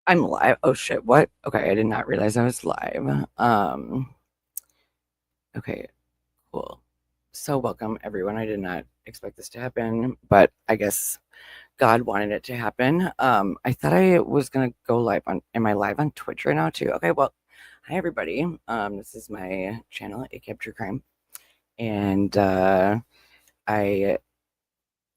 I'm live. Oh shit, what? Okay, I did not realize I was live. Okay, cool. So welcome everyone. I did not expect this to happen, but I guess God wanted it to happen. I thought I was gonna go live on, am I live on Twitch right now too? Okay, well, hi everybody. This is my channel, ACAB True Crime. And I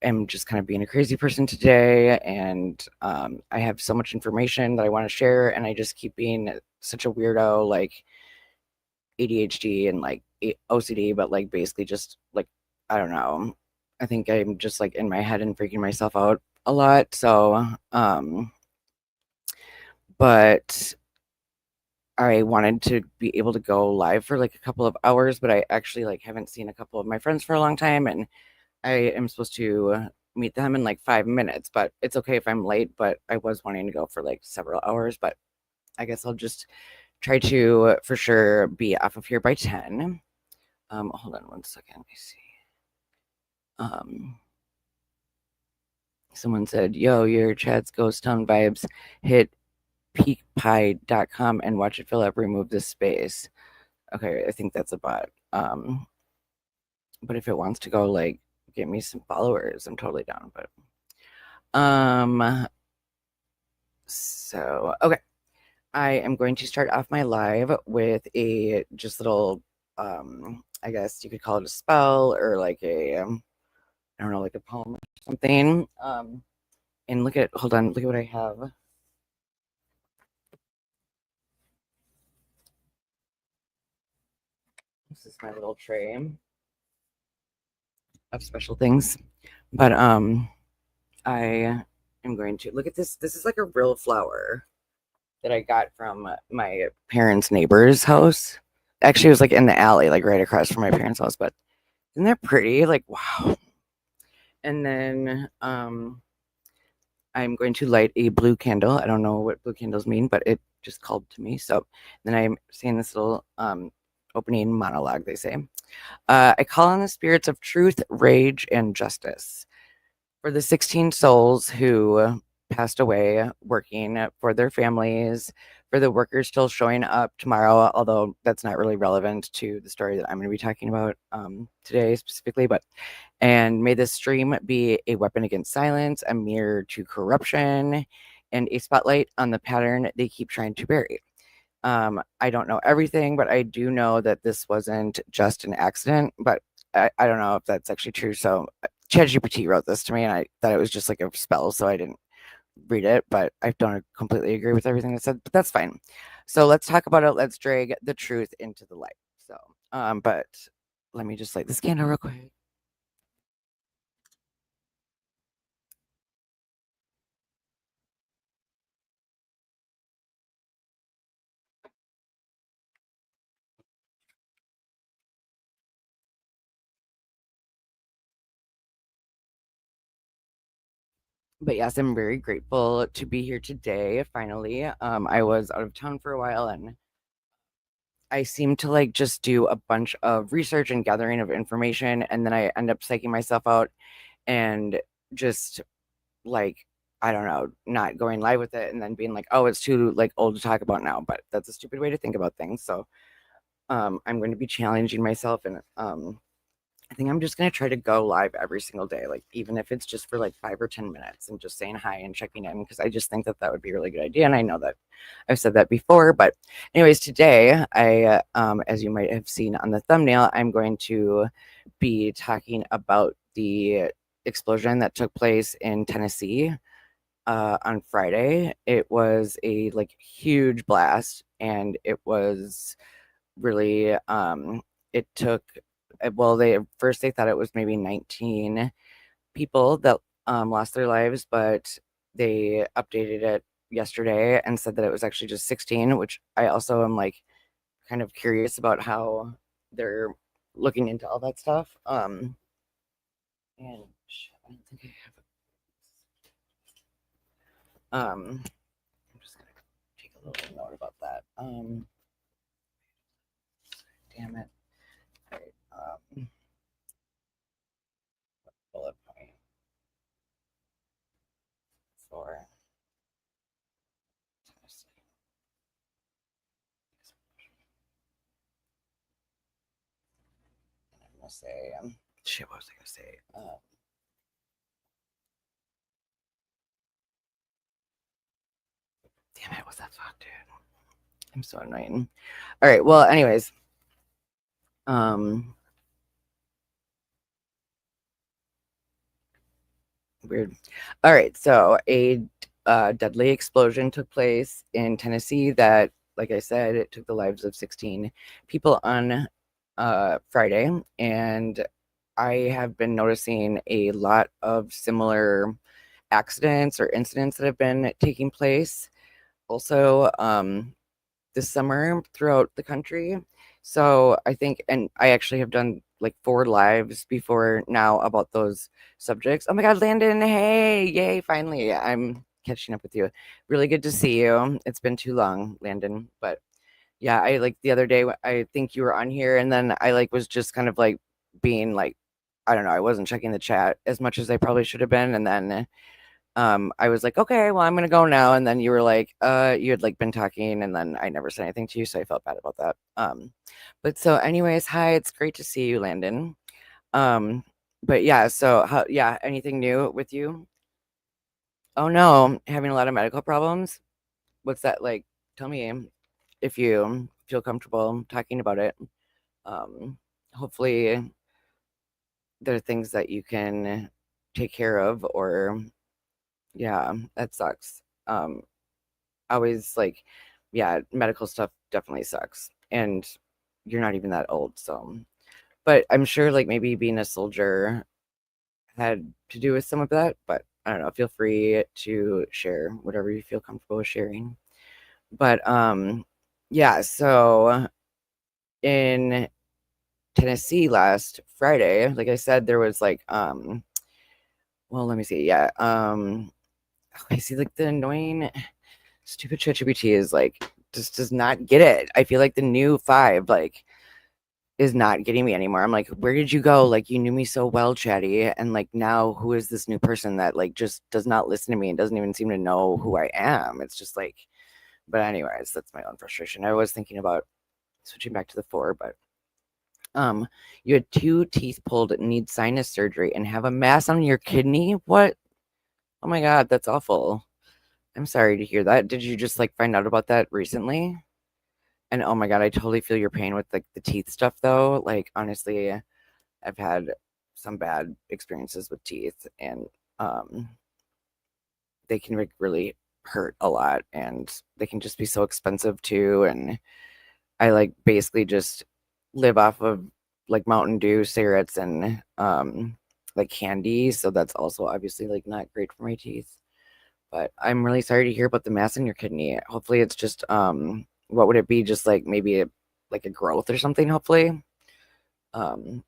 am just kind of being a crazy person today, and I have so much information that I want to share, and I just keep being such a weirdo, like ADHD and like OCD, but like basically just like I don't know. I think I'm just like in my head and freaking myself out a lot. So, but I wanted to be able to go live for like a couple of hours, but I actually like haven't seen a couple of my friends for a long time, and I am supposed to meet them in like 5 minutes, but it's okay if I'm late. But I was wanting to go for like several hours, but I guess I'll just try to for sure be off of here by 10. Hold on one second. Let me see. Um, Someone said, "Yo, your chat's ghost town vibes. Hit peakpie.com and watch it fill up. Remove the space." Okay, I think that's a bot. But if it wants to go like get me some followers, I'm totally down. But um, so okay, I am going to start off my live with a just little I guess you could call it a spell or like a I don't know, like a poem or something. And look at, hold on, look at what I have. This is my little tray of special things. But I am going to look at this. This is like a real flower that I got from my parents' neighbor's house. Actually, it was like in the alley, like right across from my parents' house. But isn't that pretty? Like, wow. And then I'm going to light a blue candle. I don't know what blue candles mean, but it just called to me. So then I'm saying this little opening monologue, they say. I call on the spirits of truth, rage, and justice for the 16 souls who passed away working for their families, for the workers still showing up tomorrow, although that's not really relevant to the story that I'm going to be talking about today specifically. But and may this stream be a weapon against silence, a mirror to corruption, and a spotlight on the pattern they keep trying to bury. I don't know everything, but I do know that this wasn't just an accident, but I don't know if that's actually true. So ChatGPT wrote this to me, and I thought it was just like a spell, so I didn't read it, but I don't completely agree with everything it said, but that's fine. So let's talk about it. Let's drag the truth into the light. So, but let me just light this candle real quick. But yes, I'm very grateful to be here today. Finally, I was out of town for a while, and I seem to like just do a bunch of research and gathering of information, and then I end up psyching myself out and just like I don't know, not going live with it, and then being like, oh, it's too like old to talk about now. But that's a stupid way to think about things. So I'm going to be challenging myself, and I think I'm just going to try to go live every single day, like even if it's just for like 5 or 10 minutes and just saying hi and checking in, because I just think that that would be a really good idea. And I know that I've said that before, but anyways, today as you might have seen on the thumbnail, I'm going to be talking about the explosion that took place in Tennessee on Friday. It was a like huge blast, and it was really it took well they first they thought it was maybe 19 people that lost their lives, but they updated it yesterday and said that it was actually just 16, which I also am like kind of curious about how they're looking into all that stuff. And I don't think I have I'm just gonna take a little note about that. Damn it. All right, bullet point for gonna say? Shit, what was I gonna say? Damn it, what's that fuck, dude? I'm so annoying. All right, well, anyways, um, weird. All right, so a deadly explosion took place in Tennessee that, like I said, it took the lives of 16 people on Friday, and I have been noticing a lot of similar accidents or incidents that have been taking place also this summer throughout the country. So I think, and I actually have done like 4 lives before now about those subjects. Oh my God, Landon, hey, yay, finally, I'm catching up with you. Really good to see you. It's been too long, Landon, but yeah, I like the other day, I think you were on here, and then I like was just kind of like being like, I don't know, I wasn't checking the chat as much as I probably should have been, and then I was like, okay, well, I'm gonna go now. And then you were like, you had like been talking, and then I never said anything to you, so I felt bad about that. But so, anyways, hi, it's great to see you, Landon. Um, but yeah, so how, yeah, anything new with you? Oh no, having a lot of medical problems. What's that like? Tell me if you feel comfortable talking about it. Hopefully, there are things that you can take care of, or yeah, that sucks. Always like, yeah, medical stuff definitely sucks, and you're not even that old, so. But I'm sure like maybe being a soldier had to do with some of that, but I don't know, feel free to share whatever you feel comfortable with sharing. But yeah, so in Tennessee last Friday, like I said, there was like well, let me see, yeah, I see like the annoying stupid ChatGPT is like just does not get it. I feel like the new 5 like is not getting me anymore. I'm like, where did you go? Like you knew me so well, Chatty, and like now who is this new person that like just does not listen to me and doesn't even seem to know who I am? It's just like, but anyways, that's my own frustration. I was thinking about switching back to the 4, but um you had 2 teeth pulled, need sinus surgery, and have a mass on your kidney. What? Oh my God, that's awful. I'm sorry to hear that. Did you just like find out about that recently? And oh my God, I totally feel your pain with like the teeth stuff though. Like honestly, I've had some bad experiences with teeth, and um they can like really hurt a lot, and they can just be so expensive too. And I like basically just live off of like Mountain Dew, cigarettes, and like candy. So that's also obviously like not great for my teeth. But I'm really sorry to hear about the mass in your kidney. Hopefully it's just what would it be? Just like maybe like a growth or something, hopefully. Um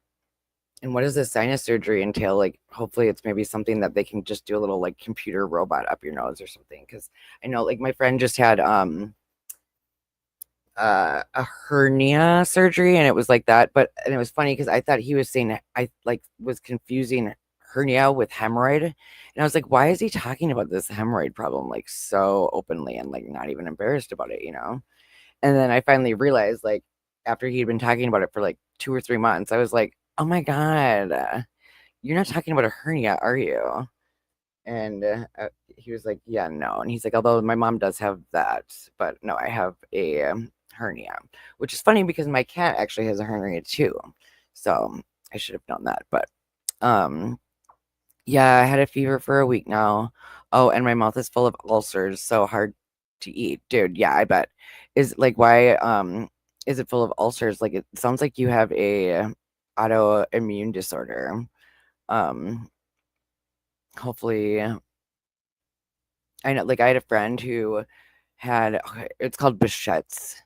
and what does this sinus surgery entail? Like hopefully it's maybe something that they can just do a little like computer robot up your nose or something. Cause I know like my friend just had a hernia surgery, and it was like that, but and it was funny because I thought he was saying, I like was confusing hernia with hemorrhoid, and I was like, why is he talking about this hemorrhoid problem like so openly and like not even embarrassed about it, you know? And then I finally realized, like, after he'd been talking about it for like 2 or 3 months, I was like, oh my God, you're not talking about a hernia, are you? And he was like, yeah, no. And he's like, although my mom does have that, but no, I have a hernia, which is funny because my cat actually has a hernia too. So I should have known that. But um, yeah, I had a fever for a week now. Oh, and my mouth is full of ulcers, so hard to eat. Dude, yeah, I bet. Is like why is it full of ulcers? Like it sounds like you have a autoimmune disorder. Um, hopefully I know, like, I had a friend who had okay, it's called Behçet's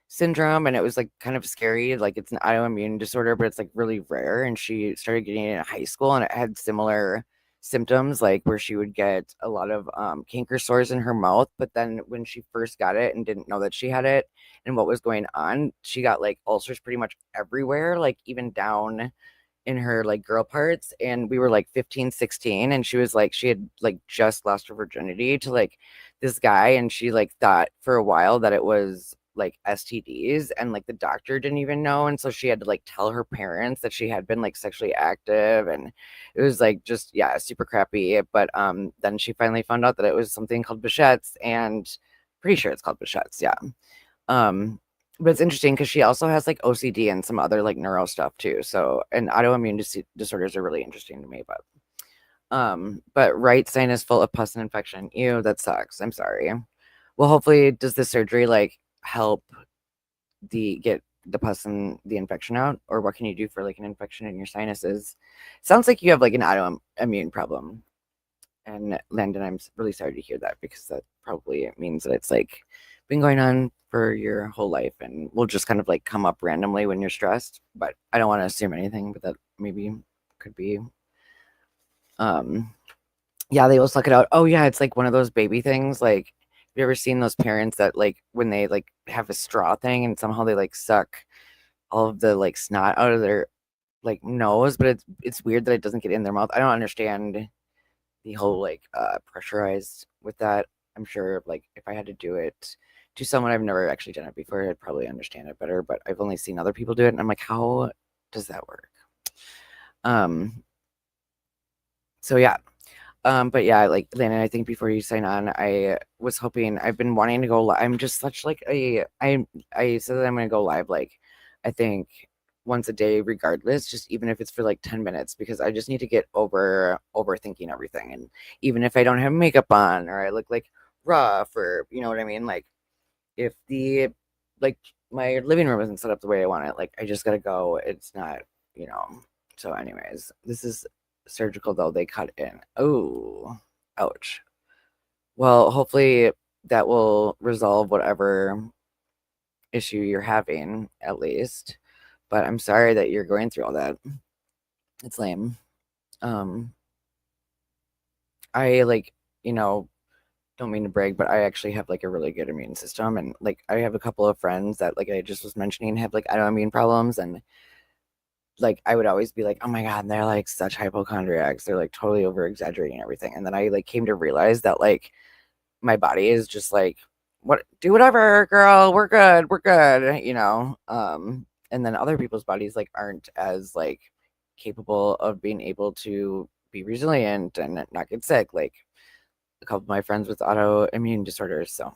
syndrome, and it was, like, kind of scary, like, it's an autoimmune disorder, but it's, like, really rare, and she started getting it in high school, and it had similar symptoms, like, where she would get a lot of, canker sores in her mouth, but then when she first got it and didn't know that she had it and what was going on, she got, like, ulcers pretty much everywhere, like, even down in her like girl parts, and we were like 15, 16, and she was like she had like just lost her virginity to like this guy, and she like thought for a while that it was like STDs, and like the doctor didn't even know, and so she had to like tell her parents that she had been like sexually active, and it was like just yeah, super crappy. But then she finally found out that it was something called Behcet's, and pretty sure it's called Behcet's, yeah. Um, but it's interesting because she also has like OCD and some other like neuro stuff too. So, and autoimmune disorders are really interesting to me. But right sinus full of pus and infection. Ew, that sucks. I'm sorry. Well, hopefully, does the surgery like help get the pus and the infection out, or what can you do for like an infection in your sinuses? Sounds like you have like an autoimmune problem. And Landon, I'm really sorry to hear that because that probably means that it's like been going on for your whole life and will just kind of like come up randomly when you're stressed. But I don't want to assume anything, but that maybe could be. Um, yeah, they will suck it out. Oh yeah, it's like one of those baby things. Like, have you ever seen those parents that like when they like have a straw thing and somehow they like suck all of the like snot out of their like nose, but it's weird that it doesn't get in their mouth. I don't understand the whole like pressurized with that. I'm sure like if I had to do it to someone I've never actually done it before, I'd probably understand it better. But I've only seen other people do it, and I'm like, how does that work? Um, so yeah. But yeah, like Landon, I think before you sign on, I was hoping I've been wanting to go live. I'm just such like I said that I'm gonna go live like I think once a day regardless, just even if it's for like 10 minutes, because I just need to get over overthinking everything. And even if I don't have makeup on or I look like rough or you know what I mean, like if the like my living room isn't set up the way I want it, like I just gotta go. It's not, you know. So anyways, this is surgical though. They cut in. Oh, ouch. Well, hopefully that will resolve whatever issue you're having at least. But I'm sorry that you're going through all that. It's lame. Um, I like, you know, don't mean to brag, but I actually have like a really good immune system, and like I have a couple of friends that like I just was mentioning have like autoimmune problems, and like I would always be like, oh my god, they're like such hypochondriacs. They're like totally over exaggerating everything. And then I like came to realize that like my body is just like, what do whatever, girl, we're good, you know. And then other people's bodies like aren't as like capable of being able to be resilient and not get sick. Like a couple of my friends with autoimmune disorders. So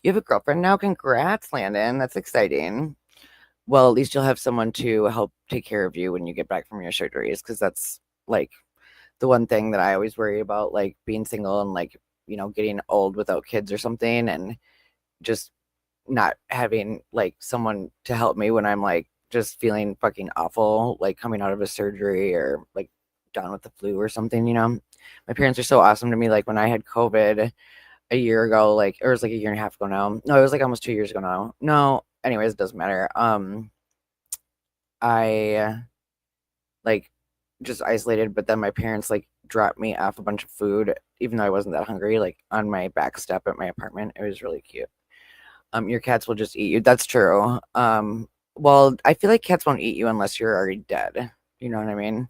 you have a girlfriend now. Congrats, Landon. That's exciting. Well, at least you'll have someone to help take care of you when you get back from your surgeries, because that's like the one thing that I always worry about, like being single and like, you know, getting old without kids or something, and just not having like someone to help me when I'm like just feeling fucking awful, like coming out of a surgery or like down with the flu or something, you know. My parents are so awesome to me. Like when I had COVID a year ago, like, or it was like a year and a half ago now. No, it was like almost 2 years ago now. No, anyways, it doesn't matter. I like just isolated, but then my parents like dropped me off a bunch of food, even though I wasn't that hungry, like on my back step at my apartment. It was really cute. Your cats will just eat you. That's true. Well, I feel like cats won't eat you unless you're already dead. You know what I mean?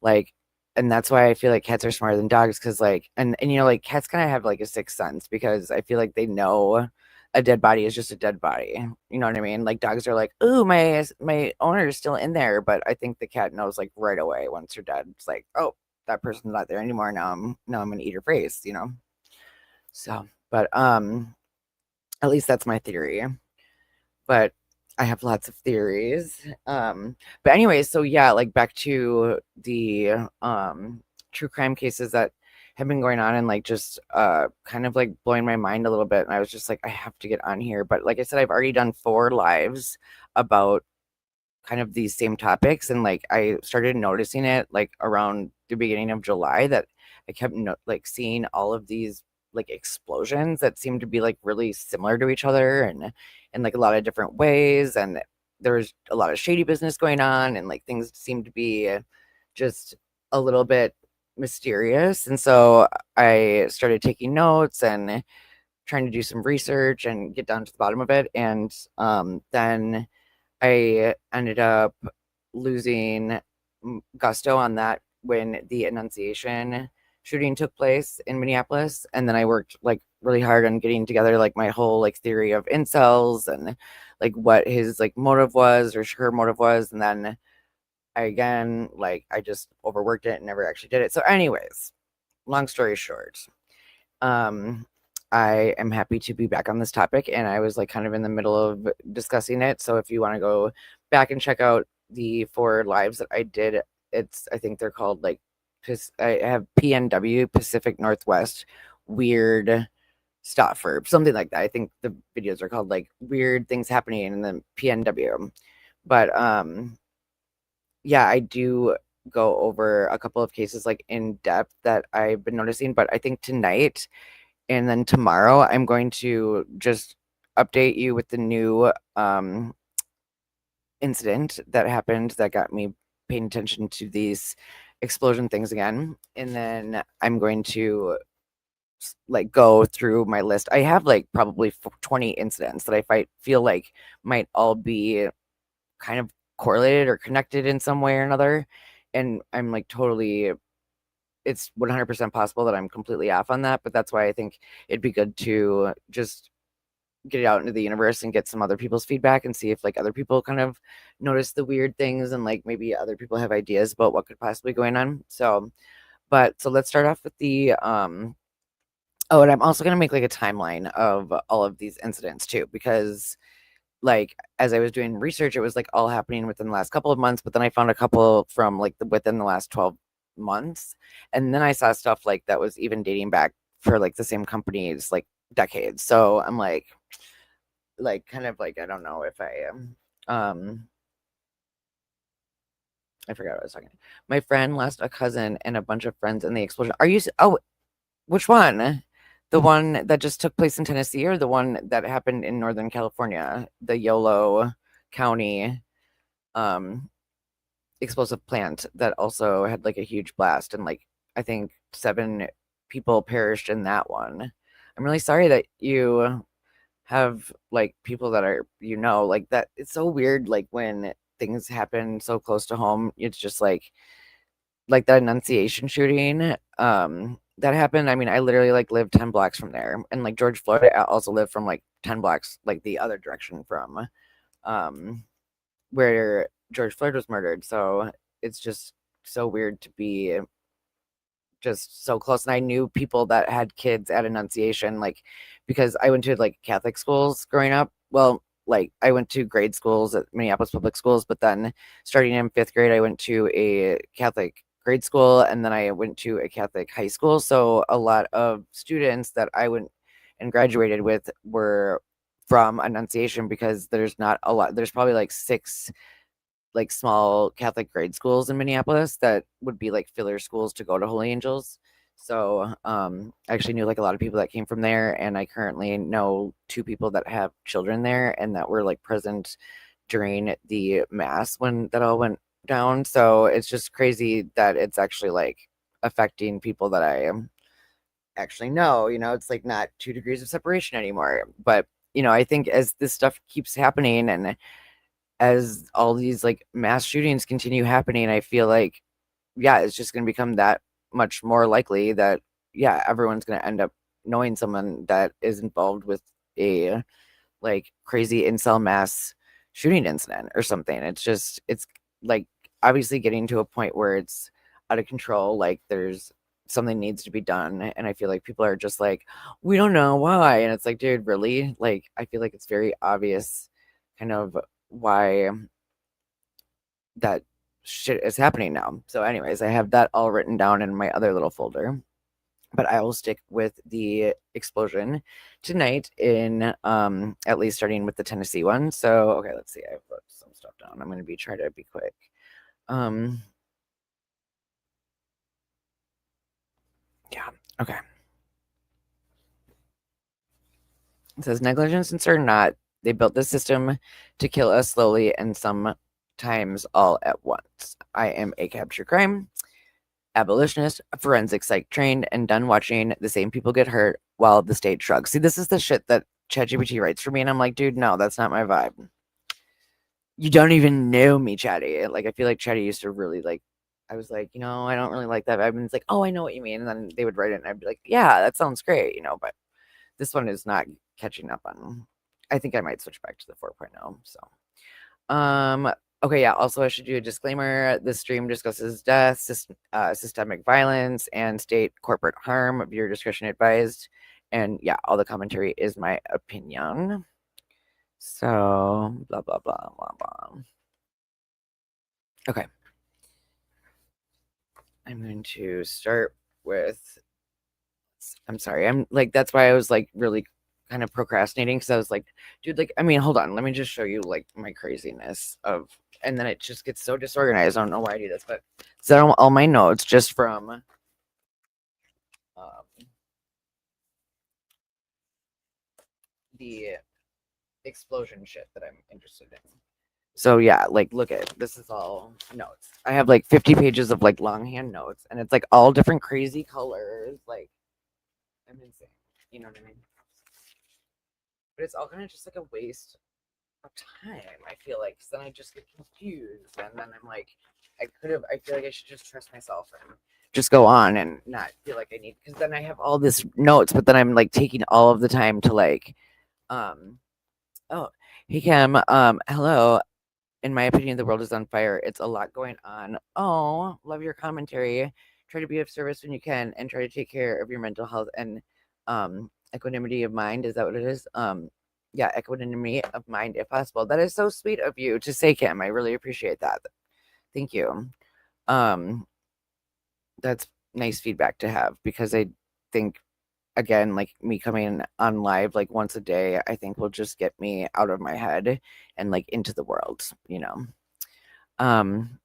Like, and that's why I feel like cats are smarter than dogs, because like, and you know, like cats kind of have like a sixth sense, because I feel like they know a dead body is just a dead body. You know what I mean? Like dogs are like, "Ooh, my owner is still in there," but I think the cat knows like right away once you're dead. It's like, "Oh, that person's not there anymore. Now I'm gonna eat her face," you know? So, but at least that's my theory. But I have lots of theories. But anyways, so yeah, like back to the true crime cases that have been going on and like just kind of like blowing my mind a little bit. And I was just like, I have to get on here. But like I said, I've already done 4 lives about kind of these same topics, and like I started noticing it like around the beginning of July, that I kept like seeing all of these like explosions that seemed to be like really similar to each other, and in like a lot of different ways, and there was a lot of shady business going on, and like things seemed to be just a little bit mysterious. And so I started taking notes and trying to do some research and get down to the bottom of it. And then I ended up losing gusto on that when the Annunciation shooting took place in Minneapolis, and then I worked like really hard on getting together like my whole like theory of incels and like what his like motive was or her motive was, and then I just overworked it and never actually did it. So anyways, long story short, um I am happy to be back on this topic, and I was like kind of in the middle of discussing it. So if you want to go back and check out the 4 lives that I did, I think they're called like I have PNW, Pacific Northwest weird stuff or something like that. I think the videos are called like weird things happening in the PNW. But yeah, I do go over a couple of cases like in depth that I've been noticing, but I think tonight and then tomorrow I'm going to just update you with the new incident that happened that got me paying attention to these explosion things again. And then I'm going to like go through my list. I have like probably 20 incidents that feel like might all be kind of correlated or connected in some way or another. And I'm like totally, it's 100% possible that I'm completely off on that. But that's why I think it'd be good to just get it out into the universe and get some other people's feedback and see if like other people kind of notice the weird things and like maybe other people have ideas about what could possibly be going on. So let's start off with the oh, and I'm also going to make like a timeline of all of these incidents too, because like as I was doing research, it was like all happening within the last couple of months, but then I found a couple from like within the last 12 months. And then I saw stuff like that was even dating back for like the same companies like decades. So I'm like kind of like I don't know if I am I forgot what I was talking. My friend lost a cousin and a bunch of friends in the explosion. Oh, which one? The one that just took place in Tennessee or the one that happened in Northern California, the Yolo County um explosive plant that also had like a huge blast and like I think 7 people perished in that one. I'm really sorry that you have like people that are like that. It's so weird like when things happen so close to home. It's just like that Annunciation shooting that happened. I mean, I literally like lived 10 blocks from there, and like George Floyd also lived from like 10 blocks like the other direction from um where George Floyd was murdered. So it's just so weird to be just so close. And I knew people that had kids at Annunciation, like because I went to like Catholic schools growing up. Well, like I went to grade schools at Minneapolis public schools, but then starting in 5th grade, I went to a Catholic grade school, and then I went to a Catholic high school. So a lot of students that I went and graduated with were from Annunciation because there's not a lot. There's probably like 6 like small Catholic grade schools in Minneapolis that would be like filler schools to go to Holy Angels. So I actually knew like a lot of people that came from there, and I currently know 2 people that have children there and that were like present during the mass when that all went down. So it's just crazy that it's actually like affecting people that I actually know. It's like not 2 degrees of separation anymore. But I think as this stuff keeps happening and as all these like mass shootings continue happening, I feel like, yeah, it's just going to become that much more likely that, yeah, everyone's going to end up knowing someone that is involved with a like crazy incel mass shooting incident or something. It's like obviously getting to a point where it's out of control. Like there's something needs to be done. And I feel like people are just like, we don't know why. And it's like, dude, really? Like, I feel like it's very obvious kind of why that shit is happening now. So, anyways, I have that all written down in my other little folder. But I will stick with the explosion tonight in at least starting with the Tennessee one. So, okay, let's see. I wrote some stuff down. I'm gonna be try to be quick. Um yeah, okay. It says negligence or not, they built this system to kill us slowly and sometimes all at once. I am ACAB True Crime, abolitionist, forensic psych trained, and done watching the same people get hurt while the state shrugs. See, this is the shit that ChatGPT writes for me, and I'm like, dude, no, that's not my vibe. You don't even know me, Chatty. Like, I feel like Chatty used to really like. I was like, I don't really like that vibe. And it's like, oh, I know what you mean. And then they would write it, and I'd be like, yeah, that sounds great, But this one is not catching up on. I think I might switch back to the 4.0. So, okay, yeah. Also, I should do a disclaimer. This stream discusses death, systemic violence, and state corporate harm. Viewer discretion advised. And yeah, all the commentary is my opinion. So, blah blah blah blah blah. Okay. I'm going to start with. I'm sorry. I'm like, that's why I was like really kind of procrastinating, because I was like, dude, like, I mean, hold on. Let me just show you like my craziness of, and then it just gets so disorganized. I don't know why I do this, but so all my notes just from the explosion shit that I'm interested in. So yeah, like look at it. This is all notes. I have like 50 pages of like longhand notes, and it's like all different crazy colors. Like I'm insane. You know what I mean? But it's all kind of just like a waste of time. I feel like, because then I just get confused, and then I'm like, I feel like I should just trust myself and just go on and not feel like I need, because then I have all this notes, but then I'm like taking all of the time to like, um, oh, hey Kim, hello. In my opinion, the world is on fire. It's a lot going on. Oh, love your commentary. Try to be of service when you can, and try to take care of your mental health and equanimity of mind. Is that what it is? Yeah, equanimity of mind if possible. That is so sweet of you to say, Kim. I really appreciate that. Thank you. Um, that's nice feedback to have, because I think, again, like me coming on live like once a day, I think will just get me out of my head and like into the world, you know. Um,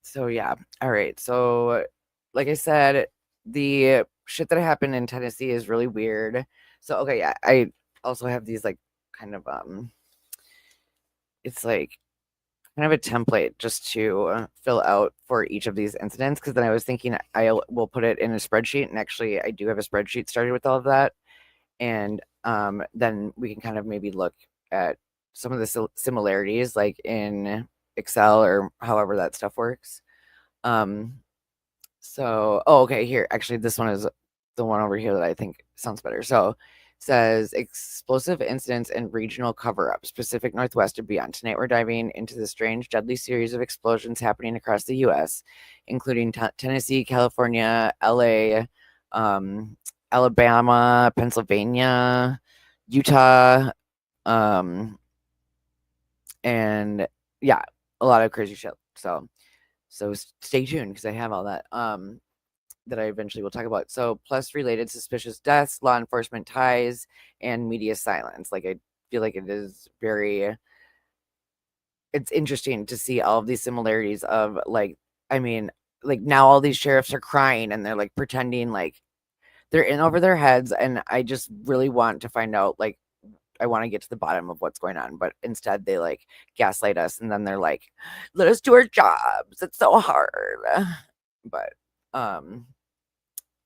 so yeah. All right. So like I said, the shit that happened in Tennessee is really weird. So okay, yeah, I also have these like kind of it's like kind of a template just to fill out for each of these incidents, because then I was thinking I will put it in a spreadsheet, and actually I do have a spreadsheet started with all of that, and then we can kind of maybe look at some of the similarities like in Excel or however that stuff works. Um, so, oh, okay, here. Actually, this one is the one over here that I think sounds better. So, it says explosive incidents and regional cover up, Pacific Northwest and beyond. Tonight, we're diving into the strange, deadly series of explosions happening across the U.S., including Tennessee, California, LA, um, Alabama, Pennsylvania, Utah, um, and yeah, a lot of crazy shit. So stay tuned, because I have all that. That I eventually will talk about. So, plus related suspicious deaths, law enforcement ties, and media silence. Like, I feel like it is very, it's interesting to see all of these similarities of like, I mean, like now all these sheriffs are crying and they're like pretending like they're in over their heads. And I just really want to find out, like, I want to get to the bottom of what's going on, but instead they like gaslight us, and then they're like, let us do our jobs. It's so hard. But,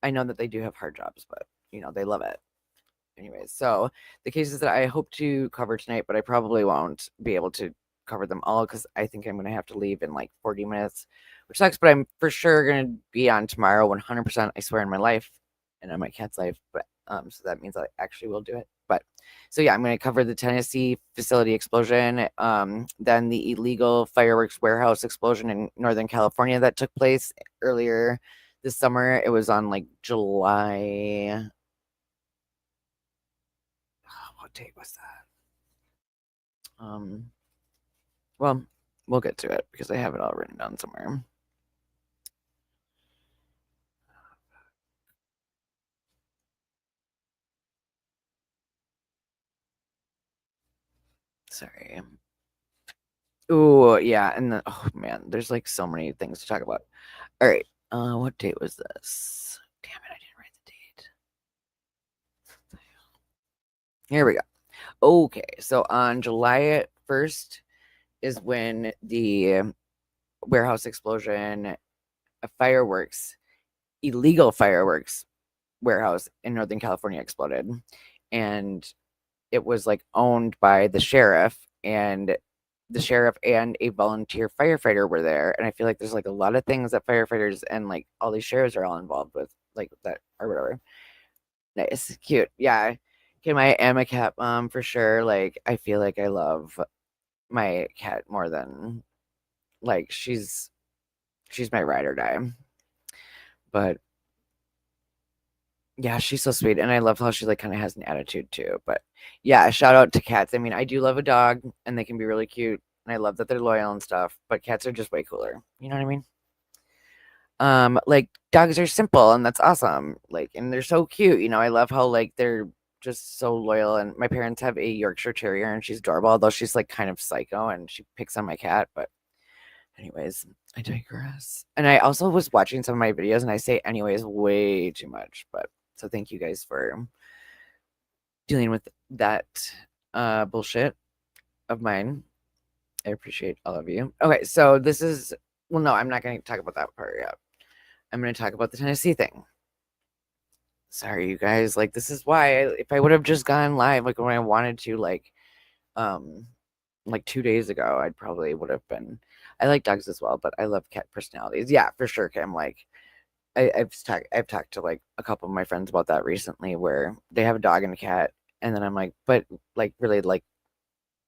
I know that they do have hard jobs, but they love it. Anyways, so the cases that I hope to cover tonight, but I probably won't be able to cover them all, because I think I'm going to have to leave in like 40 minutes, which sucks, but I'm for sure going to be on tomorrow 100%. I swear, in my life and on my cat's life. But so that means I actually will do it. But so yeah, I'm going to cover the Tennessee facility explosion, then the illegal fireworks warehouse explosion in Northern California that took place earlier this summer. It was on like July. What date was that? Well, we'll get to it because I have it all written down somewhere. Sorry. Oh yeah, and then, oh man, there's like so many things to talk about. All right. What date was this? Damn it, I didn't write the date. Here we go. Okay, so on July 1st is when the warehouse explosion, a fireworks, illegal fireworks warehouse in Northern California exploded. And it was like owned by the sheriff, and the sheriff and a volunteer firefighter were there. And I feel like there's like a lot of things that firefighters and like all these sheriffs are all involved with, like that or whatever. Nice, cute. Yeah. Okay, I am a cat mom for sure. Like, I feel like I love my cat more than like she's my ride or die. But yeah, she's so sweet, and I love how she like kind of has an attitude too. But yeah, shout out to cats. I mean, I do love a dog, and they can be really cute, and I love that they're loyal and stuff. But cats are just way cooler. You know what I mean? Like dogs are simple, and that's awesome. Like, and they're so cute. You know, I love how like they're just so loyal. And my parents have a Yorkshire Terrier, and she's adorable, although she's like kind of psycho, and she picks on my cat. But anyways, I digress. And I also was watching some of my videos, and I say anyways way too much. But so thank you guys for dealing with that bullshit of mine. I appreciate all of you. Okay, so this is well, no, I'm not going to talk about that part yet. I'm going to talk about the Tennessee thing. Sorry, you guys. Like, this is why if I would have just gone live like when I wanted to, um, like 2 days ago, I'd probably would have been. I like dogs as well, but I love cat personalities. Yeah, for sure, Kim. Like, I've talked to like a couple of my friends about that recently, where they have a dog and a cat, and then I'm like, but like really, like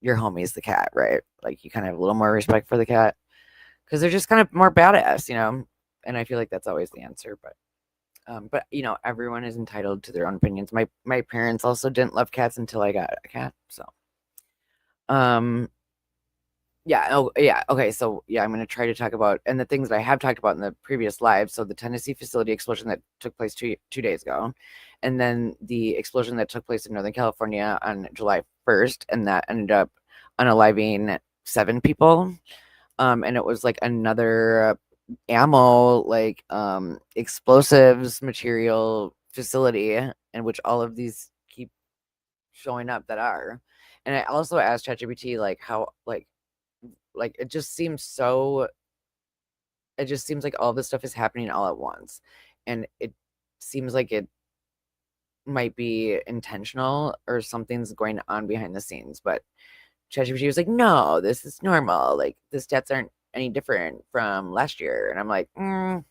your homie's the cat, right? Like you kind of have a little more respect for the cat because they're just kind of more badass, you know. And I feel like that's always the answer, but you know, everyone is entitled to their own opinions. My parents also didn't love cats until I got a cat, so um yeah, oh yeah, okay, so yeah, I'm gonna try to talk about and the things that I have talked about in the previous live. So the Tennessee facility explosion that took place two days ago, and then the explosion that took place in Northern California on July 1st, and that ended up unaliving 7 people. And it was like another ammo, like explosives material facility in which all of these keep showing up that are. And I also asked ChatGPT like how like it just seems like all this stuff is happening all at once. And it seems like it might be intentional or something's going on behind the scenes. But ChatGPT was like, no, this is normal. Like the stats aren't any different from last year. And I'm like, I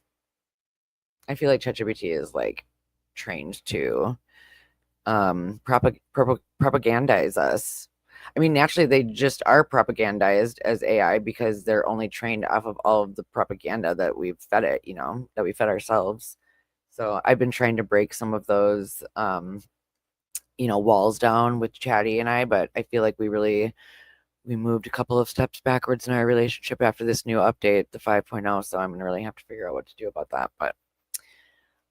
feel like ChatGPT is like trained to propagandize us. I mean, actually, they just are propagandized as AI because they're only trained off of all of the propaganda that we've fed it, you know, that we fed ourselves. So I've been trying to break some of those, you know, walls down with Chatty and I, but I feel like we moved a couple of steps backwards in our relationship after this new update, the 5.0. So I'm gonna really have to figure out what to do about that. But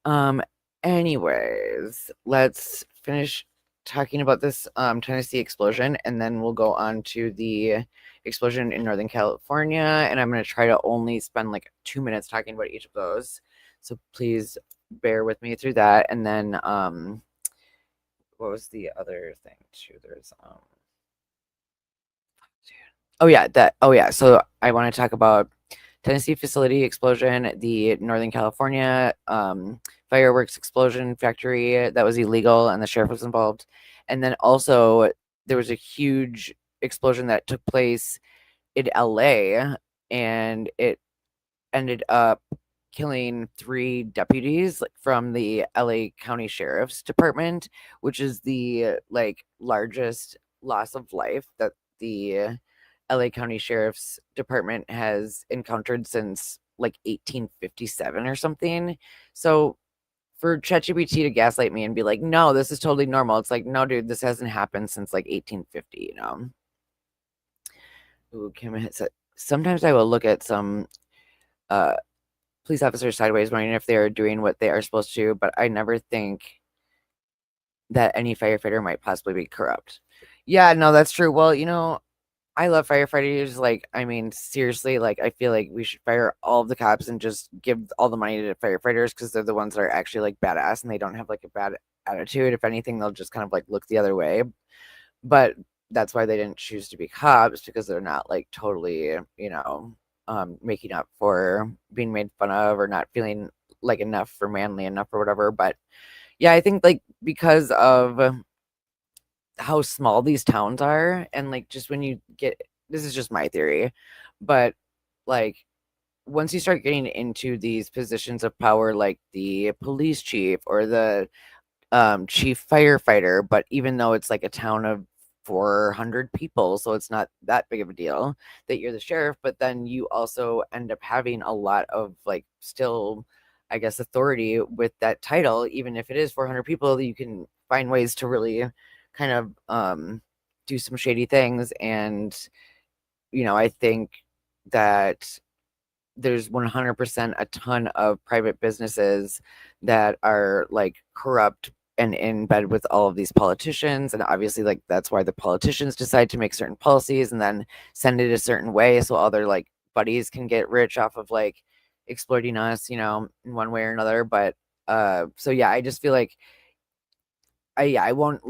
um, anyways, let's finish talking about this Tennessee explosion, and then we'll go on to the explosion in Northern California. And I'm going to try to only spend like 2 minutes talking about each of those. So please bear with me through that. And then, what was the other thing too? There's, oh yeah, So I want to talk about Tennessee facility explosion, the Northern California fireworks explosion factory that was illegal, and the sheriff was involved. And then also there was a huge explosion that took place in LA, and it ended up killing 3 deputies from the LA County Sheriff's Department, which is the like largest loss of life that the LA County Sheriff's Department has encountered since like 1857 or something. So for ChatGPT to gaslight me and be like, no, this is totally normal. It's like, no, dude, this hasn't happened since like 1850, you know? Ooh, Kim hit set. Sometimes I will look at some uh police officers sideways, wondering if they're doing what they are supposed to, but I never think that any firefighter might possibly be corrupt. Yeah, no, that's true. Well, you know, I love firefighters. Like, I mean, seriously, like, I feel like we should fire all of the cops and just give all the money to firefighters because they're the ones that are actually like badass and they don't have like a bad attitude. If anything, they'll just kind of like look the other way. But that's why they didn't choose to be cops because they're not like totally, you know, making up for being made fun of or not feeling like enough for manly enough or whatever. But yeah, I think like because of how small these towns are, and like just when you get this is just my theory, but like once you start getting into these positions of power, like the police chief or the chief firefighter, but even though it's like a town of 400 people, so it's not that big of a deal that you're the sheriff, but then you also end up having a lot of like still, I guess, authority with that title. Even if it is 400 people, you can find ways to really kind of do some shady things. And I think that there's 100% a ton of private businesses that are like corrupt and in bed with all of these politicians, and obviously like that's why the politicians decide to make certain policies and then send it a certain way so all their like buddies can get rich off of like exploiting us, in one way or another. But so yeah, I just feel like I won't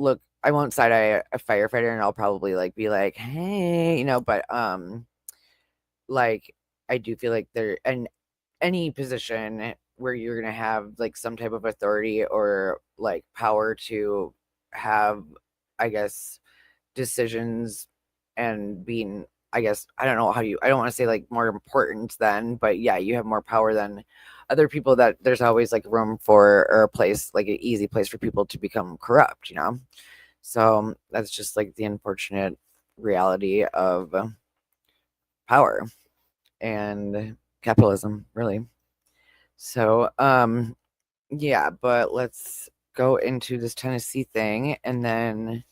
side eye a firefighter, and I'll probably like be like, hey, but like I do feel like there, and any position where you're going to have like some type of authority or like power to have, I guess, decisions and being, I guess, I don't know how you, I don't want to say like more important than, but yeah, you have more power than other people, that there's always like room for, or a place, like an easy place for people to become corrupt, So that's just like the unfortunate reality of power and capitalism, really. So, yeah, but let's go into this Tennessee thing, and then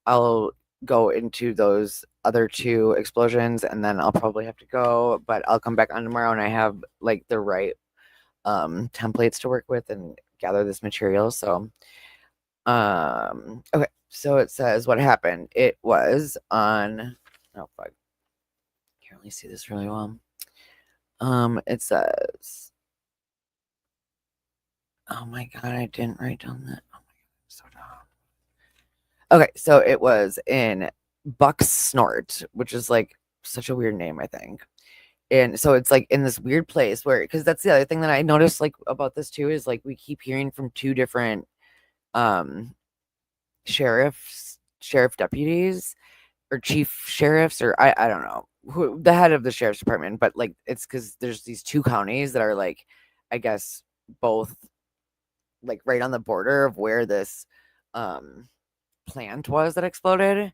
I'll go into those other two explosions, and then I'll probably have to go, but I'll come back on tomorrow and I have like the right templates to work with and gather this material. So, okay, so it says what happened. It was on, oh fuck, can't really see this really well. It says, oh my god, I didn't write down that. Oh my god, I'm so dumb. Okay, so it was in Buck's Snort, which is like such a weird name, I think. And so it's like in this weird place where, because that's the other thing that I noticed like about this too, is like we keep hearing from two different um sheriff deputies or chief sheriffs, or I don't know who the head of the sheriff's department, but like it's because there's these two counties that are like, I guess, both like right on the border of where this um plant was that exploded.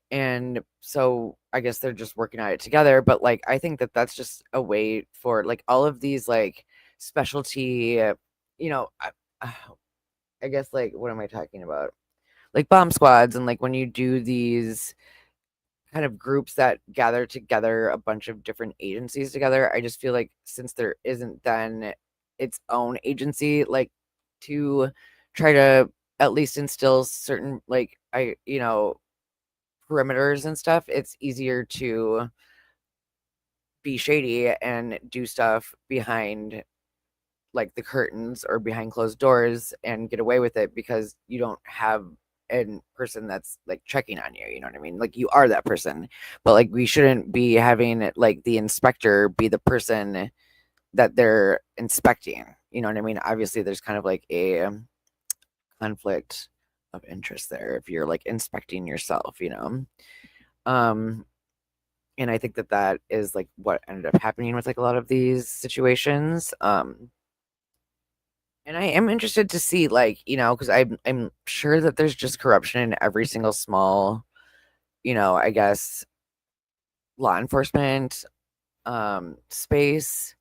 And so I guess they're just working on it together, but like I think that that's just a way for like all of these like specialty, you know I, I guess, like, what am I talking about, like bomb squads, and like when you do these kind of groups that gather together a bunch of different agencies together, I just feel like since there isn't then its own agency, like, to try to at least instill certain, like, perimeters and stuff, it's easier to be shady and do stuff behind like the curtains or behind closed doors and get away with it, because you don't have a person that's like checking on you, you know what I mean? Like, you are that person, but like we shouldn't be having like the inspector be the person that they're inspecting, you know what I mean? Obviously there's kind of like a conflict of interest there if you're like inspecting yourself, um and I think that that is like what ended up happening with like a lot of these situations. And I am interested to see, like, because I'm sure that there's just corruption in every single small, I guess, law enforcement space,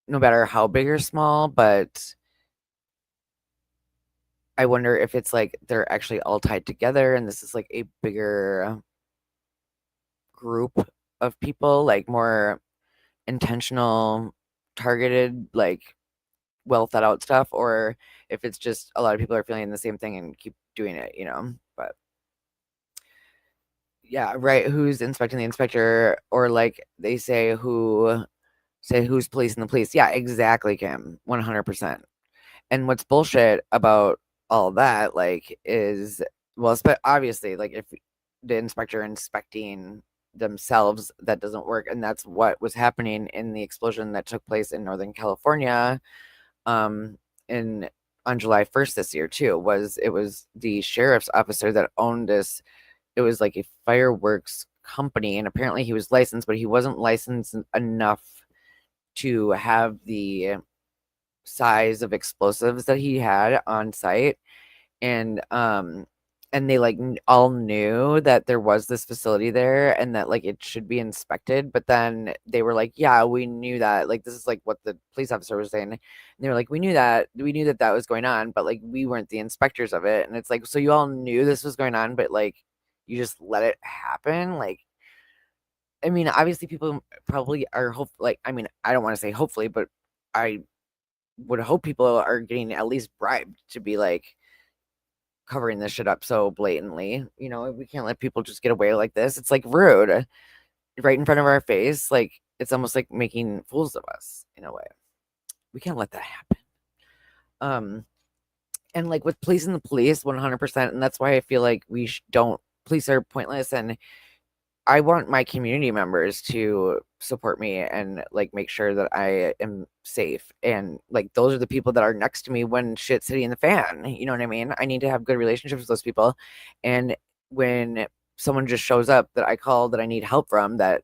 no matter how big or small. But I wonder if it's like they're actually all tied together, and this is like a bigger group of people, like more intentional, targeted, like well thought out stuff, or if it's just a lot of people are feeling the same thing and keep doing it. But yeah, right. Who's inspecting the inspector, or like they say who's policing the police? Yeah, exactly, Kim. 100%. And what's bullshit about all that, like, is, well, obviously, like, if the inspector inspecting themselves, that doesn't work, and that's what was happening in the explosion that took place in Northern California, um, in on July 1st this year too. It was the sheriff's officer that owned this. It was like a fireworks company, and apparently he was licensed, but he wasn't licensed enough to have the size of explosives that he had on site, and they like all knew that there was this facility there and that like it should be inspected, but then they were like, yeah, we knew that, like this is like what the police officer was saying, and they were like, we knew that that was going on, but like we weren't the inspectors of it. And it's like, so you all knew this was going on, but like you just let it happen. Like, I mean, obviously people probably are like, I mean, I don't want to say hopefully, but I would hope people are getting at least bribed to be like covering this shit up so blatantly. You know, we can't let people just get away like this. It's like rude right in front of our face. Like it's almost like making fools of us in a way. We can't let that happen. Um, and like with policing the police 100%. And that's why I feel like don't, police are pointless. And I want my community members to support me and like make sure that I am safe. And like those are the people that are next to me when shit's hitting the fan. You know what I mean? I need to have good relationships with those people. And when someone just shows up that I call that I need help from, that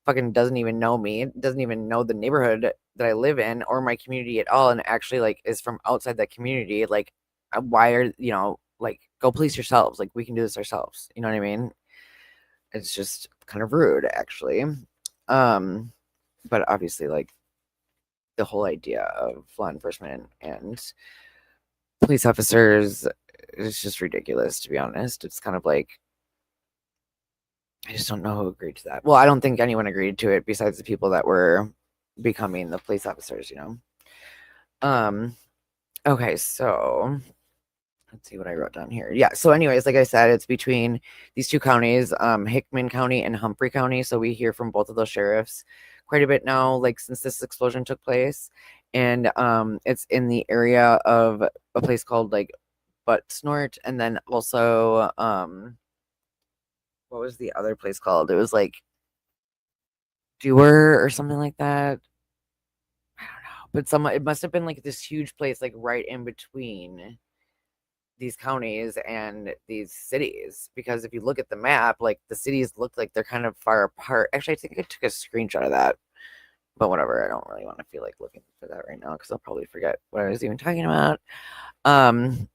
fucking doesn't even know me, doesn't even know the neighborhood that I live in or my community at all, and actually like is from outside that community, like why are like go police yourselves? Like we can do this ourselves. You know what I mean? It's just kind of rude, actually. But obviously, like the whole idea of law enforcement and police officers is just ridiculous, to be honest. It's kind of like I just don't know who agreed to that. Well, I don't think anyone agreed to it besides the people that were becoming the police officers, you know. Okay, so let's see what I wrote down here. Yeah. So, anyways, like I said, it's between these two counties, Hickman County and Humphrey County. So we hear from both of those sheriffs quite a bit now, like since this explosion took place. And it's in the area of a place called like Butt Snort, and then also what was the other place called? It was like Dewar or something like that. I don't know, but it must have been like this huge place, like right in between these counties and these cities, because if you look at the map, like the cities look like they're kind of far apart. Actually, I think I took a screenshot of that, but whatever. I don't really want to feel like looking for that right now because I'll probably forget what I was even talking about. Um,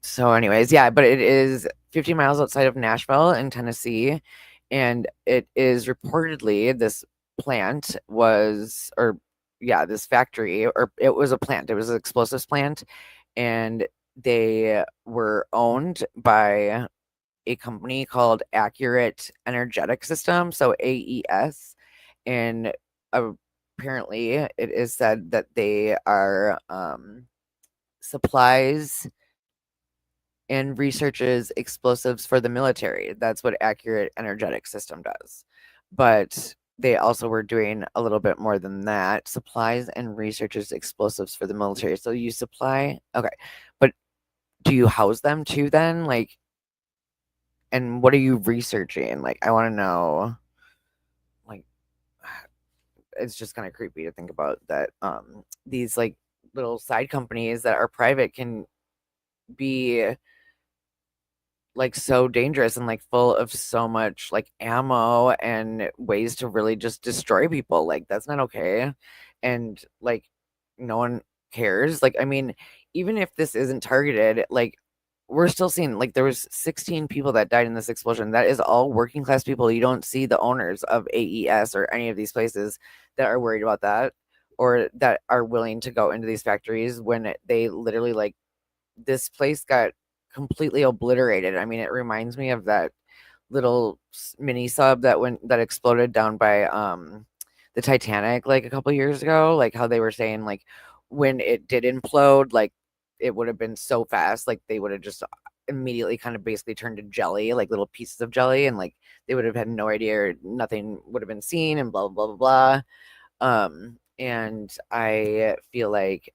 so, anyways, yeah, but it is 50 miles outside of Nashville in Tennessee, and it is reportedly this plant was, or yeah, this factory, or it was a plant. It was an explosives plant, and they were owned by a company called Accurate Energetic System, so AES, and apparently it is said that they are supplies and researches explosives for the military. That's what Accurate Energetic System does. But they also were doing a little bit more than that. Supplies and researches explosives for the military. So you supply, okay. But do you house them too then? Like, and what are you researching? Like, I want to know, like, it's just kind of creepy to think about that these like little side companies that are private can be like so dangerous and like full of so much like ammo and ways to really just destroy people. Like that's not okay. And like no one cares. Like I mean, even if this isn't targeted, like we're still seeing like there was 16 people that died in this explosion. That is all working class people. You don't see the owners of AES or any of these places that are worried about that or that are willing to go into these factories when they literally like this place got completely obliterated. I mean, it reminds me of that little mini sub that exploded down by the Titanic like a couple years ago, like how they were saying like when it did implode, like it would have been so fast, like they would have just immediately kind of basically turned to jelly, like little pieces of jelly, and like they would have had no idea or nothing would have been seen and blah blah blah blah. And I feel like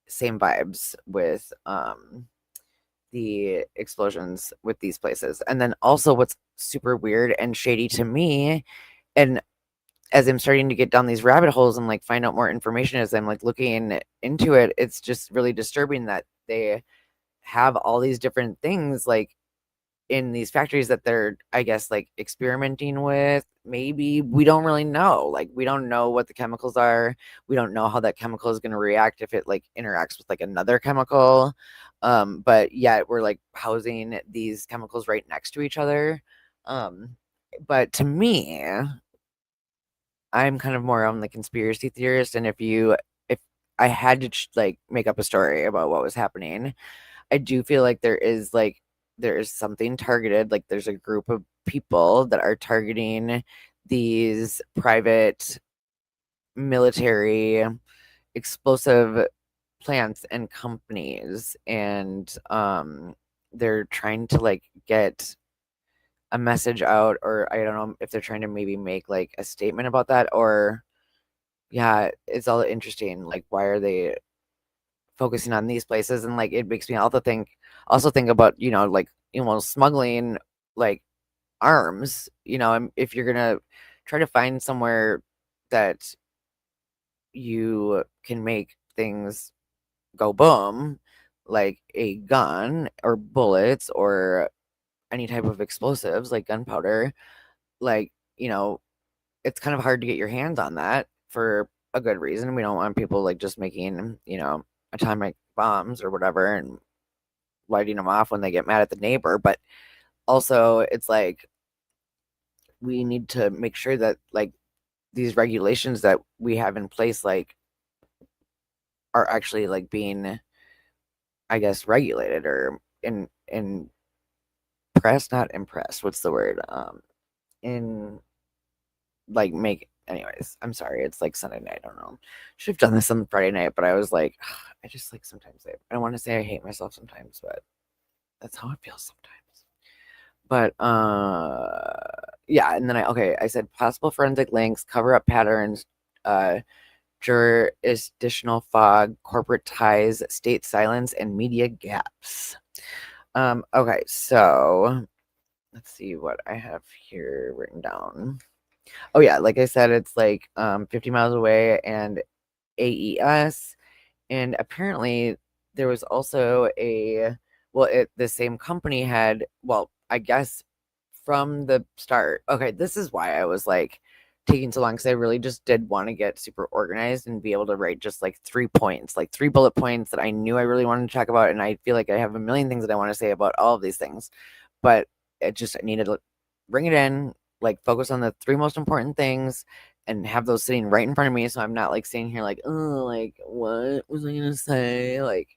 same vibes with the explosions with these places. And then also what's super weird and shady to me, and as I'm starting to get down these rabbit holes and like find out more information as I'm like looking into it, it's just really disturbing that they have all these different things like in these factories that they're, I guess, like experimenting with. Maybe we don't really know. Like, we don't know what the chemicals are. We don't know how that chemical is going to react if it like interacts with like another chemical. But yet we're like housing these chemicals right next to each other. Um, but to me, I'm kind of more on the conspiracy theorist. And if I had to like make up a story about what was happening, I do feel like there is something targeted, like there's a group of people that are targeting these private military explosive plants and companies, and they're trying to like get a message out, or I don't know if they're trying to maybe make like a statement about that, or yeah, it's all interesting. Like, why are they focusing on these places? And like, it makes me also think about, like, smuggling like arms, and if you're gonna try to find somewhere that you can make things go boom, like a gun or bullets or any type of explosives like gunpowder, like, it's kind of hard to get your hands on that for a good reason. We don't want people like just making, atomic bombs or whatever and lighting them off when they get mad at the neighbor. But also, it's like we need to make sure that like these regulations that we have in place like are actually like being, I guess, regulated or in press, not impressed. What's the word? In like make anyways, I'm sorry, it's like Sunday night, I don't know. Should have done this on Friday night, but I was like, I just like sometimes I want to say I hate myself sometimes, but that's how it feels sometimes. But yeah, and then I said possible forensic links, cover up patterns, uh jurisdictional fog, corporate ties, state silence, and media gaps. Okay, so let's see what I have here written down. Oh yeah, like I said, it's like 50 miles away and AES. And apparently there was also the same company had, well, I guess from the start. Okay, this is why I was like taking so long, because I really just did want to get super organized and be able to write just like 3 points, like 3 bullet points that I knew I really wanted to talk about. And I feel like I have a million things that I want to say about all of these things, but I needed to bring it in, like focus on the three most important things and have those sitting right in front of me, so I'm not like sitting here like, oh, like what was I gonna say? Like,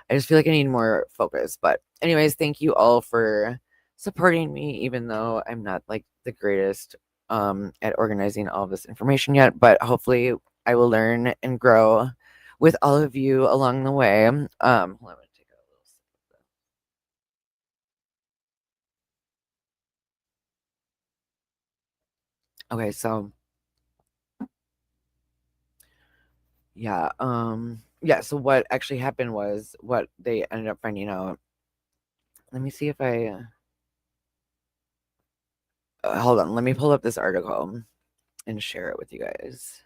I just feel like I need more focus. But anyways, thank you all for supporting me, even though I'm not like the greatest at organizing all of this information yet. But hopefully I will learn and grow with all of you along the way. Hold on, I'm gonna take a little sip of that. Okay, so yeah, so what actually happened was what they ended up finding out. Let me see if hold on, let me pull up this article and share it with you guys.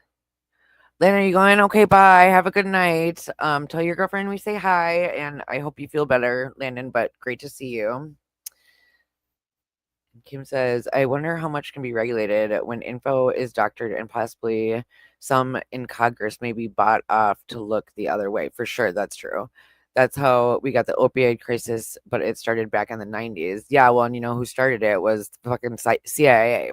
Lynn, are you going? Okay, bye. Have a good night. Tell your girlfriend we say hi, and I hope you feel better, Landon, but great to see you. Kim says, I wonder how much can be regulated when info is doctored and possibly some in Congress may be bought off to look the other way. For sure, that's true. That's how we got the opioid crisis, but it started back in the 90s. Yeah, well, and you know who started it was the fucking CIA.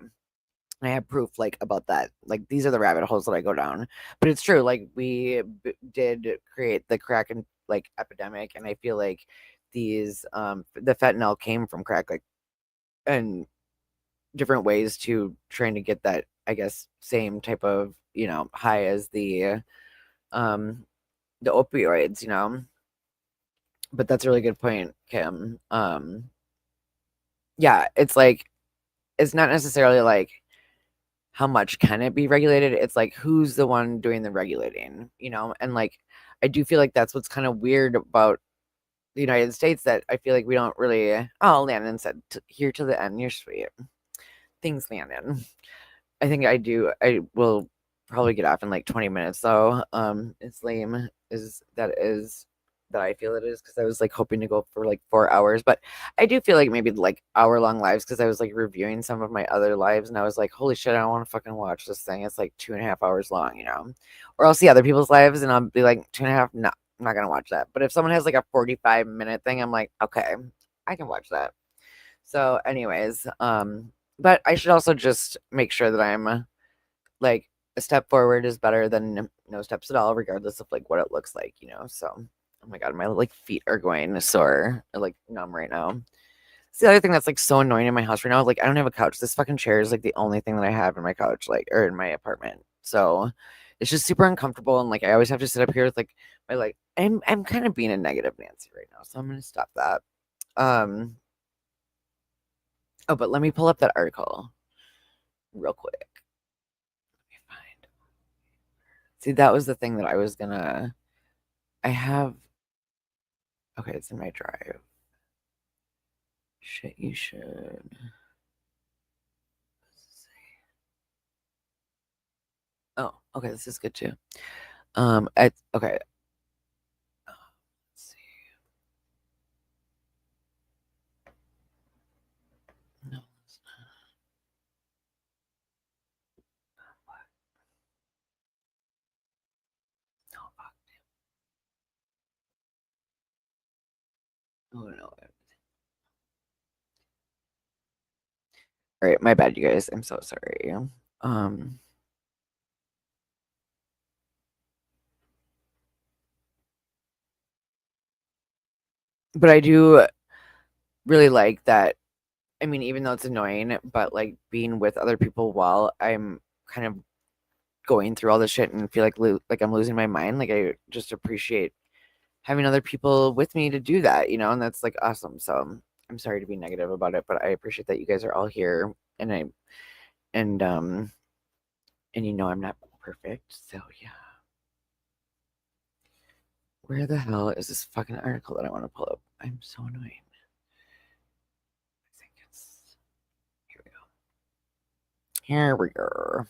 I have proof like about that. Like, these are the rabbit holes that I go down. But it's true. Like, did create the crack and like epidemic, and I feel like the fentanyl came from crack, like, and different ways to trying to get that, I guess, same type of, high as um the opioids, But that's a really good point, Kim. Yeah, it's like it's not necessarily like how much can it be regulated? It's like who's the one doing the regulating, And like I do feel like that's what's kind of weird about the United States, that I feel like we don't really. Oh, Landon said here to the end. You're sweet. Thanks, Landon. I think I will probably get off in like 20 minutes, though. It's lame. Is that is that I feel it is, because I was like hoping to go for like 4 hours, but I do feel like maybe like hour-long lives, because I was like reviewing some of my other lives and I was like, holy shit, I don't want to fucking watch this thing. It's like 2.5 hours long, you know? Or I'll see other people's lives and I'll be like, 2.5, no, I'm not gonna watch that. But if someone has like a 45-minute thing, I'm like, okay, I can watch that. So, anyways, but I should also just make sure that I'm like a step forward is better than no steps at all, regardless of like what it looks like, you know. So, oh my god, my like feet are going sore or like numb right now. It's the other thing that's like so annoying in my house right now. Like, I don't have a couch. This fucking chair is like the only thing that I have in my couch, like, or in my apartment. So it's just super uncomfortable, and like I always have to sit up here with like my like I'm kind of being a negative Nancy right now, so I'm gonna stop that. Um oh, but let me pull up that article real quick. Let me find. See, that was the thing that I was gonna I have okay, it's in my drive. Shit, you should. Oh, okay, this is good too. Okay. Let's see. No, it's not. No, fuck. Oh no. All right, my bad, you guys. I'm so sorry. Um, but I do really like that. I mean, even though it's annoying, but like being with other people while I'm kind of going through all this shit and feel like like I'm losing my mind. Like I just appreciate having other people with me to do that, you know, and that's like awesome. So I'm sorry to be negative about it, but I appreciate that you guys are all here, and and um and you know I'm not perfect. So yeah. Where the hell is this fucking article that I want to pull up? I'm so annoying. I think it's here we go. Here we go.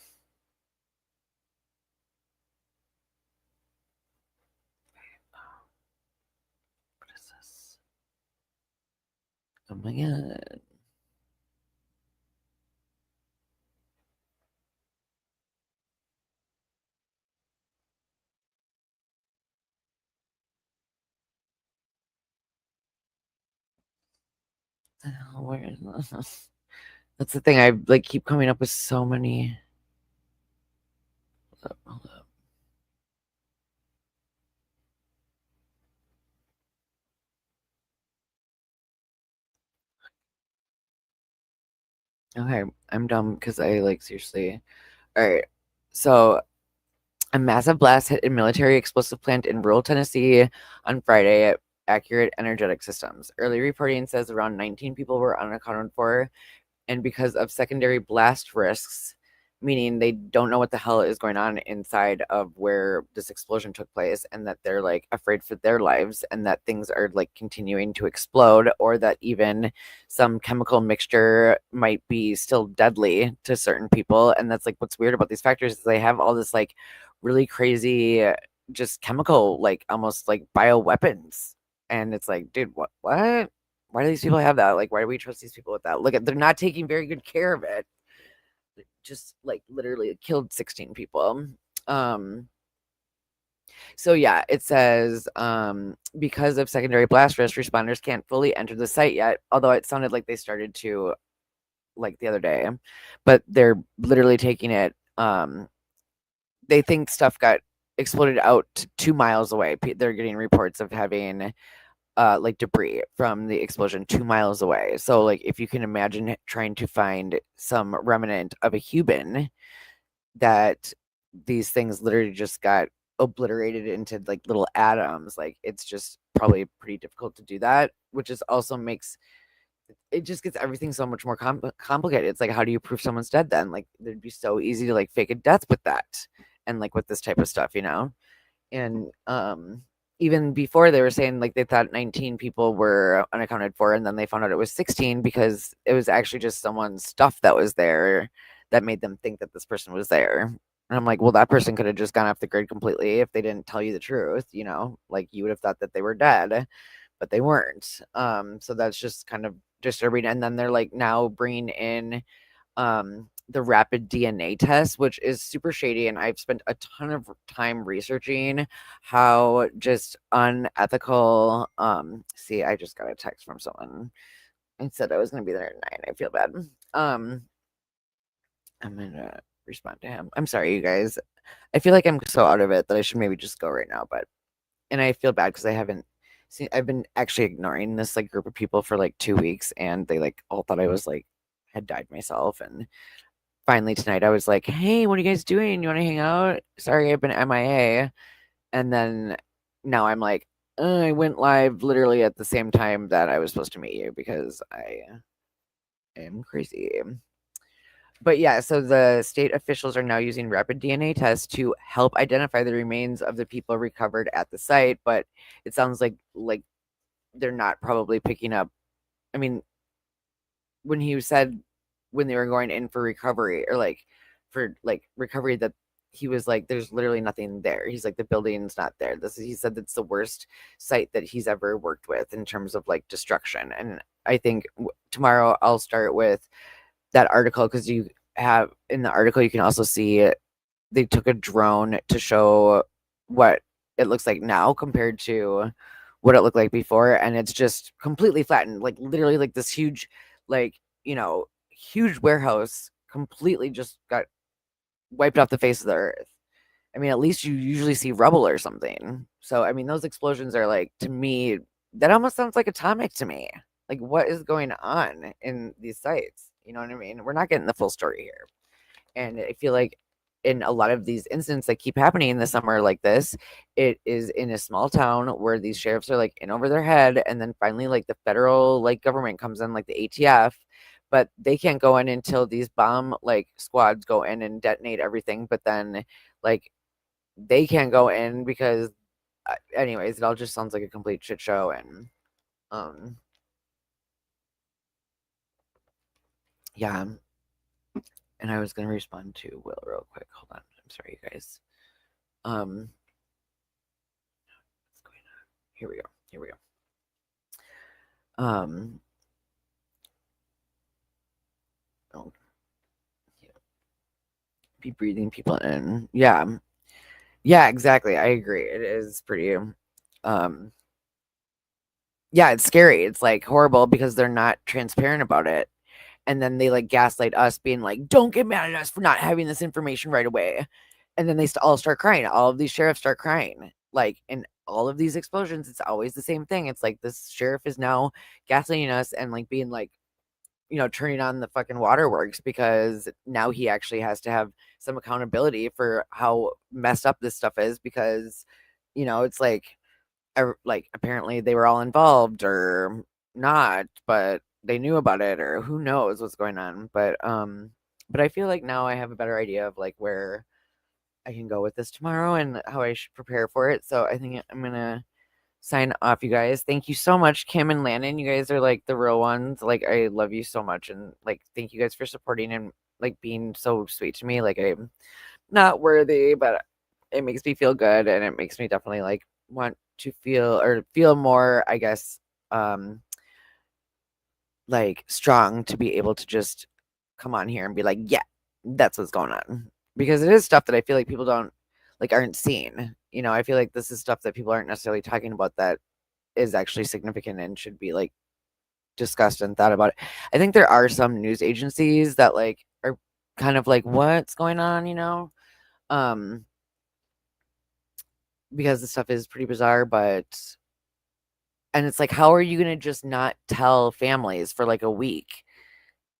What is this? Oh my god. The hell, where is this? That's the thing. I like keep coming up with so many. Hold up, hold up. Okay, I'm dumb because I like seriously. All right. So a massive blast hit a military explosive plant in rural Tennessee on Friday at Accurate Energetic Systems. Early reporting says around 19 people were unaccounted for, and because of secondary blast risks, meaning they don't know what the hell is going on inside of where this explosion took place, and that they're like afraid for their lives, and that things are like continuing to explode, or that even some chemical mixture might be still deadly to certain people. And that's like what's weird about these factors is they have all this like really crazy just chemical, like almost like bioweapons. And it's like, dude, what? Why do these people have that? Like, why do we trust these people with that? Look at, they're not taking very good care of it. Just like literally killed 16 people. Um, so yeah, it says because of secondary blast risk, responders can't fully enter the site yet. Although it sounded like they started to like the other day, but they're literally taking it. They think stuff got exploded out 2 miles away. They're getting reports of having like debris from the explosion 2 miles away. So like if you can imagine trying to find some remnant of a human, that these things literally just got obliterated into like little atoms, like it's just probably pretty difficult to do that, which is also makes it just gets everything so much more complicated. It's like, how do you prove someone's dead then? Like it'd be so easy to like fake a death with that, and like with this type of stuff, you know. And even before, they were saying like they thought 19 people were unaccounted for, and then they found out it was 16 because it was actually just someone's stuff that was there that made them think that this person was there. And I'm like, well, that person could have just gone off the grid completely if they didn't tell you the truth, like you would have thought that they were dead, but they weren't. So that's just kind of disturbing. And then they're like now bringing in the rapid DNA test, which is super shady. And I've spent a ton of time researching how just unethical. See, I just got a text from someone and said I was going to be there at 9. I feel bad. Um, I'm going to respond to him. I'm sorry, you guys. I feel like I'm so out of it that I should maybe just go right now, but and I feel bad because I haven't seen. I've been actually ignoring this like group of people for like 2 weeks, and they like all thought I was like had died myself. And finally tonight, I was like, "Hey, what are you guys doing? You want to hang out?" Sorry, I've been MIA, and then now I'm like, I went live literally at the same time that I was supposed to meet you because I am crazy. But yeah, so the state officials are now using rapid DNA tests to help identify the remains of the people recovered at the site. But it sounds like they're not probably picking up. I mean, when he said when they were going in for recovery or like for like recovery that he was like, there's literally nothing there. He's like, the building's not there. He said that's the worst site that he's ever worked with in terms of like destruction. And I think tomorrow I'll start with that article because you have in the article you can also see they took a drone to show what it looks like now compared to what it looked like before, and it's just completely flattened, like literally like this huge, like huge warehouse completely just got wiped off the face of the earth. I mean, at least you usually see rubble or something. So I mean, those explosions are like, to me, that almost sounds like atomic to me. Like, what is going on in these sites? You know what I mean? We're not getting the full story here. And I feel like in a lot of these incidents that keep happening in the summer like this, it is in a small town where these sheriffs are like in over their head. And then finally, like the federal like government comes in, like the ATF, but they can't go in until these bomb like squads go in and detonate everything. But then like they can't go in because anyways, it all just sounds like a complete shit show. And um yeah, and I was gonna respond to Will real quick. Hold on. I'm sorry, you guys. Um what's going on? Here we go. Here we go. Oh, yeah. Be breathing people in. Yeah. Yeah, exactly. I agree. It is pretty yeah, it's scary. It's like horrible because they're not transparent about it. And then they like gaslight us being like, don't get mad at us for not having this information right away. And then they all start crying. All of these sheriffs start crying. Like in all of these explosions, it's always the same thing. It's like this sheriff is now gaslighting us and like being like, turning on the fucking waterworks because now he actually has to have some accountability for how messed up this stuff is because, it's like apparently they were all involved or not, but they knew about it or who knows what's going on. But I feel like now I have a better idea of like where I can go with this tomorrow and how I should prepare for it. So I think I'm gonna sign off, you guys. Thank you so much, Kim and Landon. You guys are like the real ones. Like I love you so much, and like thank you guys for supporting and like being so sweet to me. Like I'm not worthy, but it makes me feel good, and it makes me definitely like want to feel more, I guess, um, like strong to be able to just come on here and be like, yeah, that's what's going on. Because it is stuff that I feel like people don't aren't seeing. I feel like this is stuff that people aren't necessarily talking about that is actually significant and should be like discussed and thought about. I think there are some news agencies that like are kind of like what's going on, um because the stuff is pretty bizarre, but and it's like, how are you going to just not tell families for like a week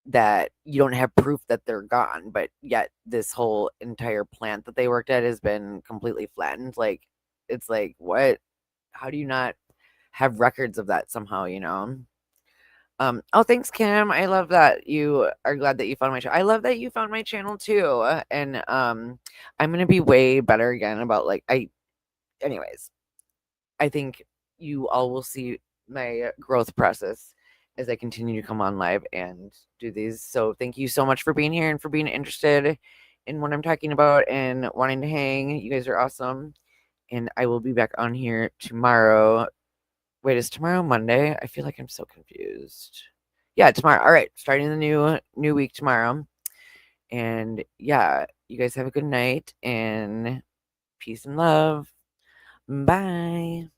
that you don't have proof that they're gone, but yet this whole entire plant that they worked at has been completely flattened? Like, it's like, what? How do you not have records of that somehow, oh, thanks, Kim. I love that you are glad that you found my channel. I love that you found my channel too. And I'm gonna be way better again about like anyways, I think you all will see my growth process as I continue to come on live and do these. So thank you so much for being here and for being interested in what I'm talking about and wanting to hang. You guys are awesome. And I will be back on here tomorrow. Wait, is tomorrow Monday? I feel like I'm so confused. Yeah, tomorrow. All right, starting the new week tomorrow. And yeah, you guys have a good night and peace and love. Bye.